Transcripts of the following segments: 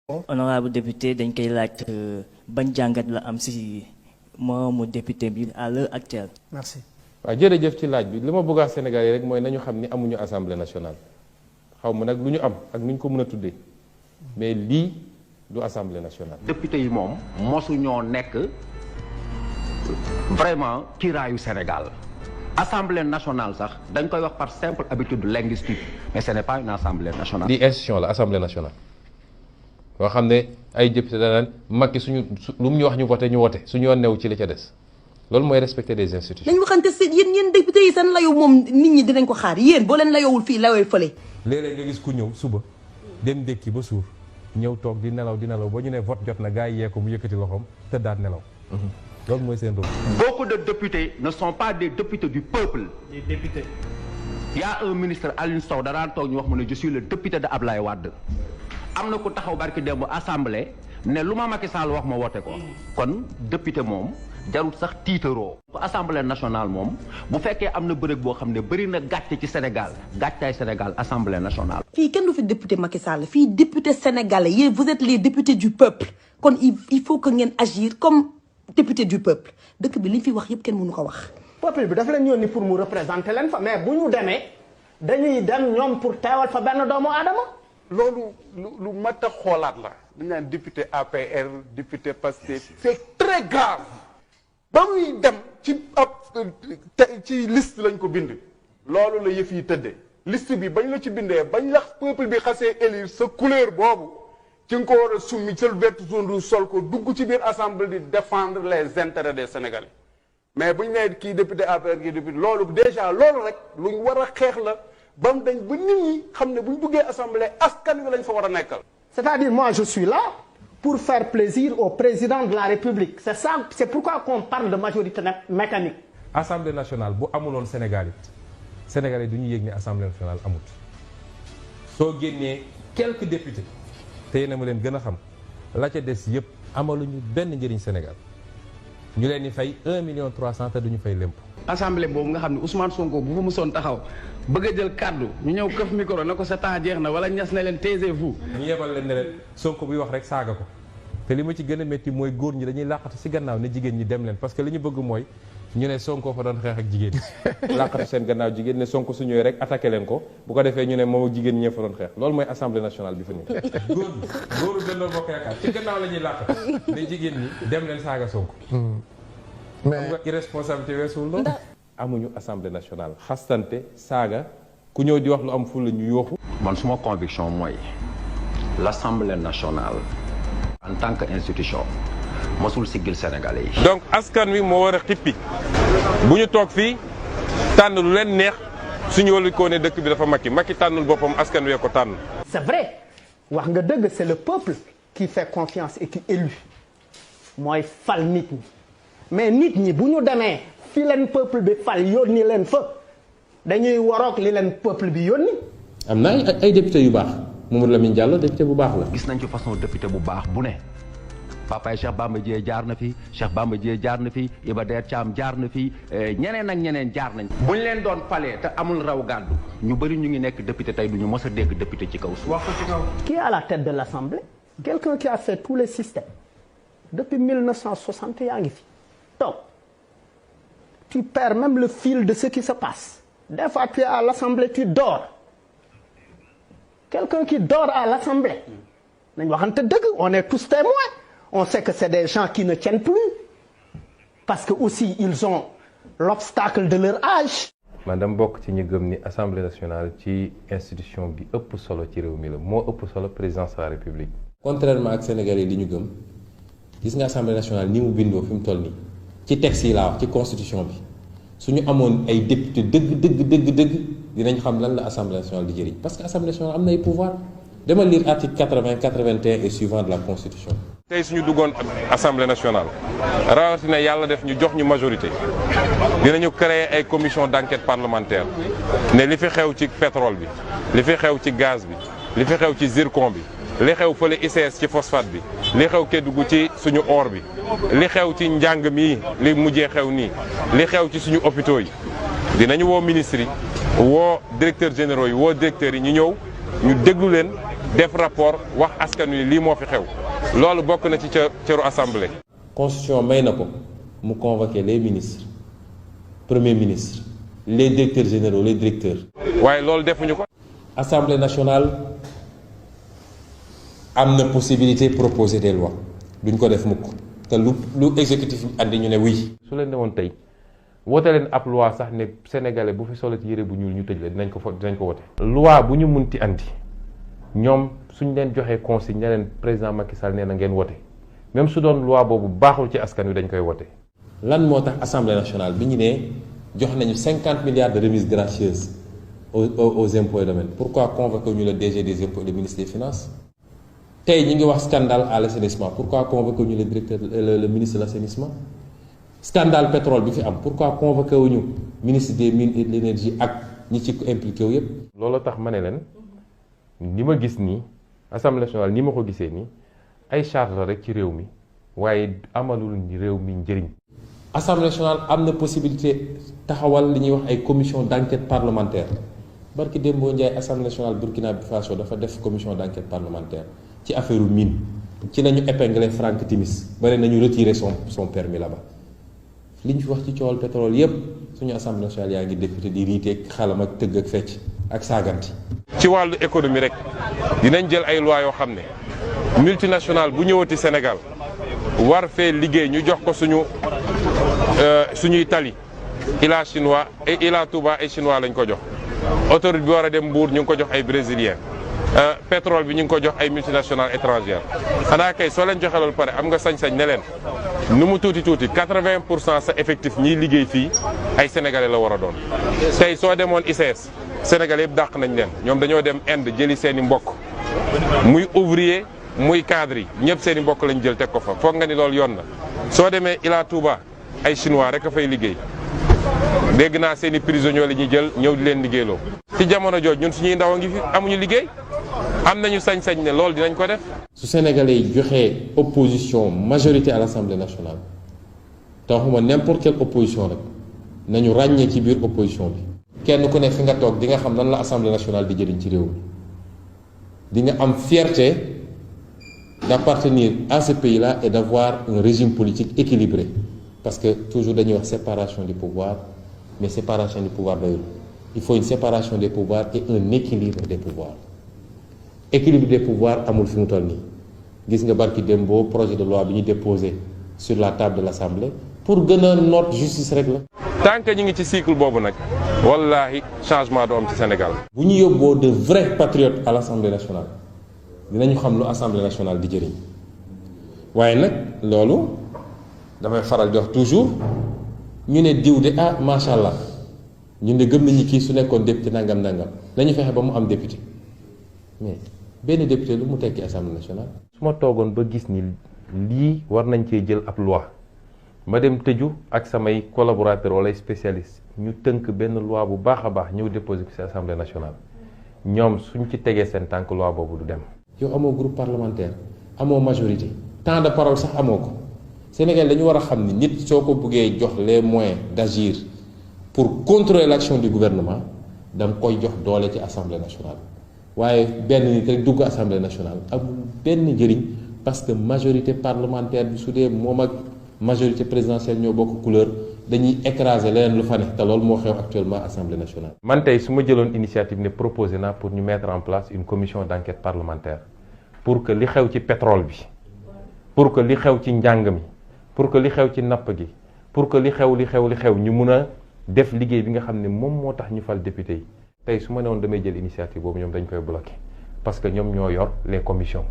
honorable député dañ koy laaj ban jàngat la am ci moomu député bi à l'heure actuelle. merci. waaw jërëjëf ci laaj bi li ma bëgg a Sénégal yi rek mooy nañu xam ni amuñu assemblée nationale xaw ma nag lu ñu am ak nu ñu ko mën a tuddee mais lii du assemblée nationale. député yi moom mosu ñoo nekk vraiment kiiraayu Sénégal assemblée nationale sax dañ koy wax par simple habitude linguistique mais ce n'est pas une assemblée nationale. lii institution la assemblée nationale boo xam ne ay député danaan Macky suñu lu mu ñu wax ñu voté suñu yoon new ci li ca des loolu mooy respecter des institutions. dañu waxante si yéen député yi seen layu moom nit ñi dinañ ko xaar yéen boo leen layowul fii layoo fële. léeg-léeg nga gis ku ñëw suba dem ndékki ba suur ñëw toog di nelaw ba ñu ne vote jot na gars yi yee ko mu yëkkati loxoom tëddaat nelaw. loolu mooy seen rôle. Beaucoup de députés ne sont pas des députés du peuple. des députés. Il y a un ministre Alioune Sow danaan toog ñu wax mu ne je suis le député de Ablaye Wade am na ku taxaw barki démb assemblée ne lu ma Macky Sall wax ma woote ko kon député moom jarul sax tiitaroo. assemblée nationale moom bu fekkee am na bërëg boo xam ne bëri na gàcce ci Sénégal gàccaay Sénégal assemblée nationale. fii kenn du fi député Macky Sall fii député sénégalais yéen vous êtes les députés du peuple kon il faut que ngeen agir comme député du peuple dëkk bi li ñu fi wax yëpp kenn mënu ko wax. peuple bi dafa leen yónni pour mu représenter leen fa mais bu ñu demee dañuy dem ñoom pour teewal fa benn doomu aadama. loolu lu mat a xoolaat la dañu naan député APR député Pastef c'est très grave ba muy dem ci ab ci liste lañ ko bind loolu la yëf yi tëddee liste bi bañ la ci bindee bañ la peuple bi xasee élire sa couleur boobu ci nga ko war a summi jël vert jaune rouge sol ko dugg ci biir assemblée di défendre les intérêts des Sénégalais mais bu ñu nee kii député APR kii député loolu déjà loolu rek luñ war a xeex la ba mu dañ ba nit ñi xam ne bu ñu duggee assemblée askan wi lañ fa war a nekkal. c'est-à-dire moi je suis là pour faire plaisir au président de la République c'est ça c'est pourquoi qu'on parle de majorité mécanique. assemblée nationale bu amuloon Sénégal it Sénégalais du ñu yëg ne assemblée nationale amut soo génnee quelques députés te yéen a ma leen gën a xam la ca des yëpp amaluñu benn njëriñ Sénégal ñu leen di fay 1,3 million te duñu fay lépp. assemblée boobu nga xam ne Ousmane Sonko bu fa mësoon taxaw bëgg a jël kaddu ñu ñëw këf micro na ko sa temps jeex na wala ñas na leen taisez-vous. ñu yebal leen ne leen Sonko buy wax rek saaga ko te li ma ci gën a métti mooy góor ñi dañuy làqatu ci gannaaw ne jigéen ñi dem leen parce que li ñu bëgg mooy ñu ne Sonko fa doon xeex ak jigéen ñi làqatu seen gannaaw jigéen ne Sonko su ñëwee rek attaqué leen ko bu ko defee ñu ne moom ak jigéen ñi fa doon xeex loolu mooy assemblée nationale bi fa nekk. góoru Benno Bokk Yaakaar ci gannaaw la ñuy làqatu ne jigéen ñi dem leen saaga Sonko. mais xam nga irresponsabilité weesuwul loolu. amuñu assemblée nationale xastante saaga ku ñëw di wax lu am fulla ñu yooxu. man suma conviction mooy l'Assemblée nationale en tant que institution mosul siggil Sénégalais yi. donc askan wi moo war a xippi bu ñu toog fii tànn lu leen neex suñu wàllu koo ne dëkk bi dafa Macky tànnul boppam askan wee ko tànn. c'est vrai wax nga dëgg c'est le peuple qui fait confiance et qui élu mooy fal nit ñi mais nit ñi bu ñu demee fi leen peuple bi fal yónni leen fa dañuy waroog li leen peuple bi yónni. am na ay député yu baax Mamadou Lamine Diallo député bu baax la. gis nañ ci façon député bu baax bu ne papaay Cheikh Bamba Dièye jaar na fi Cheikh Bamba Dièye jaar na fi Iba Der Thiam jaar na fi ñeneen ak ñeneen jaar nañ. bu ñu leen doon falee te amul raw gàddu ñu bëri ñu ngi nekk député tey du ñu mës a dégg député ci kaw suuf. wax ko ci kaw. Qui est à la tête de l'Assemblée? Quelqu'un qui a fait tous les systèmes depuis 1960 yaa ngi fi toog tu perds même le fil de ce qui se passe des fois tu es à l'Assemblée tu dors quelqu'un qui dort à l'Assemblée nañ waxante dëgg on est tous témoins on sait que c'est des gens qui ne tiennent plus parce que aussi ils ont l'obstacle de leur âge. man dama bokk ci ñu gëm ni assemblée nationale ci institution bi ëpp solo ci réew mi la moo ëpp solo présidence de la république. contrairement ak Sénégalais yi li ñu gëm gis nga assemblée nationale ni mu bindoo fi mu toll nii ci texte yi laa wax ci constitution bi su ñu amoon ay député dëgg dinañ xam lan la assemblée nationale di jëriñ parce que assemblée nationale am na ay pouvoir dama lire article 80 81 et suivant de la constitution. tey suñu duggoon assemblée nationale rawatina yàlla def ñu jox ñu majorité dinañu créer ay commission d'enquête parlementaire ne li fi xew ci pétrole bi li fi xew ci gaz bi li fi xew ci zircon bi li xew fële ICS ci phosphate bi li xew Kédougou ci suñu or bi li xew ci njàng mi li mujjee xew nii li xew ci suñu hôpitaux yi dinañu woo ministres yi woo directeurs généraux yi woo directeurs yi ñu ñëw ñu déglu leen def rapport wax askan wi lii moo fi xew loolu bokk na ci cëru assemblée. constitution may na ko mu convoquer les ministres premier ministre les directeurs généraux les directeurs. waaye loolu defuñu ko. assemblée nationale am na possibilité proposer des lois duñ ko def mukk te lu exécutif andi ñu ne oui. su leen ne woon tey wote leen ab loi sax ne sénégalais bu fi solo ci yére bu ñuul ñu tëj la dinañ ko wote. loi bu ñu munti andi ñoom suñ leen joxee consigne ne leen président Macky Sall nee na ngeen wote même su doon loi boobu baaxul ci askan wi dañ koy wote. lan moo tax assemblée nationale bi ñu ne jox nañu 50 milliards de remises gracieuses aux impôts et domaines pourquoi convoqué ñu le DG des impôts et le ministre des finances. tey ñi ngi wax scandale à l'assainissement pourquoi convoqué ñu le directeur le ministre de l'assainissement. scandale pétrole bi fi am pourquoi convoqué wuñu ministre des mines et de l'énergie ak ñi ci impliqué wu yépp. loolu tax ma ne leen ni ma gis nii assemblée nationale ni ma ko gisee nii ay charge la rek ci réew mi waaye amalul réew mi njëriñ. assemblée nationale am na possibilité taxawal li ñuy wax ay commission d'enquête parlementaire barki Dembo Ndiaye assemblée nationale Burkina Faso dafa def commission d'enquête parlementaire ci affaire mine ci nañu épinglé Franck Timis bare nañu retirer son permis là-bas. li ñu fi wax ci coowal pétrole yépp suñu assemblée nationale yaa ngi député di riiteeg xalam ak tëgg ak fecc ak saaganti. ci wàllu économie rek dinañ jël ay loi yoo xam ne multinationale bu ñëwati Sénégal war fee liggéey ñu jox ko suñuy tali Ila chinois et Ila Touba ay chinois lañ ko jox autoroute bi war a dem Mbour ñu ngi ko jox ay brésilien pétrole bi ñu ngi ko jox ay multinationales étrangères xanaa kay soo leen joxe loolu pare am nga sañ-sañ ne leen nu mu tuuti 80% sa effectif ñiy liggéey fii ay sénégalais la war a doon. tey soo demoon ICS sénégalais yëpp dàq nañ leen ñoom dañoo dem Inde jëli seen i mbokk muy ouvrier muy cadre yi ñëpp seen i mbokk lañ jël teg ko fa foog nga ni loolu yoon na. soo demee Ila Touba ay chinois rek a fay liggéey dégg naa seen i prisonniers la ñuy jël ñëw di leen liggéeyloo. ci jamono jooju ñun suñuy ndaw a ngi fi amuñu liggéey am nañu sañ-sañ ne loolu dinañ ko def. su sénégalais yi joxee opposition majorité à l'Assemblée nationale te waxuma n'importe quelle opposition rek nañu ràññee ci biir opposition bi. kenn ku ne fi nga toog di nga xam nan la Assemblée nationale di jëriñ ci réew mi di nga am fierté d'appartenir à ce pays-là et d'avoir un régime politique équilibré parce que toujours dañuy wax séparation du pouvoir mais séparation du pouvoir doyul il faut une séparation des pouvoirs et un équilibre des pouvoirs. équilibre des pouvoirs amul fi mu toll nii gis nga barki démbo projet de loi bi ñu déposé sur la table de l'Assemblée pour gën a noot justice rek la. tant que ñu ngi ci cycle boobu nag wallaahi changement du am ci Sénégal. bu ñu yóbboo de vrais patriotes à l'Assemblée nationale dinañu xam lu Assemblée nationale di jëriñ waaye nag loolu damay faral di wax toujours ñu ne diw de ah macha allah ñun de gëm nañu kii su nekkoon député nangam nañu fexe ba mu am député mais. benn député lu mu tekki assemblée nationale. su ma toogoon ba gis ni lii war nañ cee jël ab loi ma dem tëju ak samay collaborateurs wala spécialistes ñu tënk benn loi bu baax a baax ñëw déposer ko ci assemblée nationale ñoom suñ ci tegee seen tànk loi boobu du dem. yow amoo groupe parlementaire amoo majorité temps de parole sax amoo ko Sénégal dañu war a xam ni nit soo ko bëggee jox les moyens d'agir pour contrôler l'action du gouvernement da nga koy jox doole ci assemblée nationale. waaye benn nit rek dugg assemblée nationale amul benn njëriñ parce que majorité parlementaire bi su dee moom ak majorité présidentielle ñoo bokk couleur dañuy écraser leneen lu fa ne te loolu moo xew actuellement assemblée nationale. man tey su ma jëloon initiative ne proposé naa pour ñu mettre en place une commission d'enquête parlementaire pour que li xew ci pétrole bi pour que li xew ci njàng mi pour que li xew ci napp gi pour que li xew ñu mun a def liggéey bi nga xam ne moom moo tax ñu fal député yi. tey su ma ne woon damay jël initiative boobu ñoom dañ koy bloquer parce que ñoom ñoo yor les commissions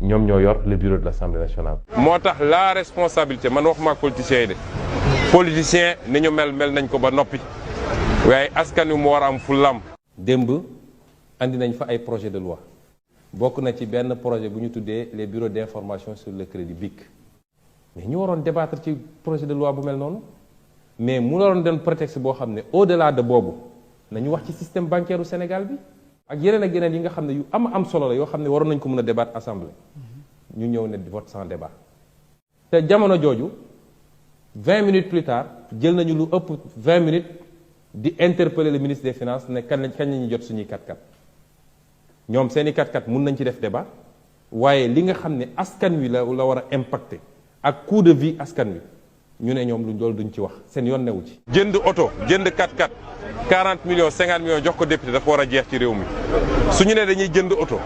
ñoom ñoo yor le bureau de l'Assemblée nationale. moo tax la responsabilité man waxuma ak politiciens yi de politicien ni ñu mel nañ ko ba noppi waaye askan wi mu war a am fulam. démb andi nañ fa ay projet de loi bokk na ci benn projet bu ñu tuddee les bureaux d'information sur le crédit BIC mais ñu waroon débattre ci projet de loi bu mel noonu mais mu waroon doon prétexte boo xam ne au-delà de boobu. nañu wax ci système bancaire u Sénégal bi ak yeneen yi nga xam ne yu am solo la yoo xam ne waroon nañ ko mën a débattre assemblée ñu ñëw ne vote sans débat te jamono jooju 20 minutes plus tard jël nañu lu ëpp 20 minutes di interpeller le ministre des finances ne kañ la ñuy jot suñuy 4x4 ñoom seeni 4x4 mun nañ ci def débat waaye li nga xam ne askan wi la war a impacter ak coût de vie askan wi ñu ne ñoom luñ loolu duñ ci wax seen yoon newu ci. jënd oto jënd 4x4 40 millions 50 millions jox ko député dafa war a jeex ci réew mi su ñu ne dañuy jënd oto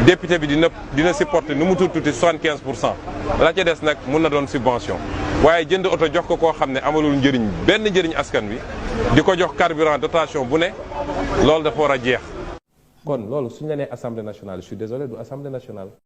député bi dina supporter nu mu tuuti 75% la ca des nag mun na doon subvention waaye jënd oto jox ko koo xam ne amalul njëriñ benn njëriñ askan wi di ko jox carburant dotation bu ne loolu dafa war a jeex. kon loolu suñu la nee assemblée nationale je suis désolé du assemblée nationale.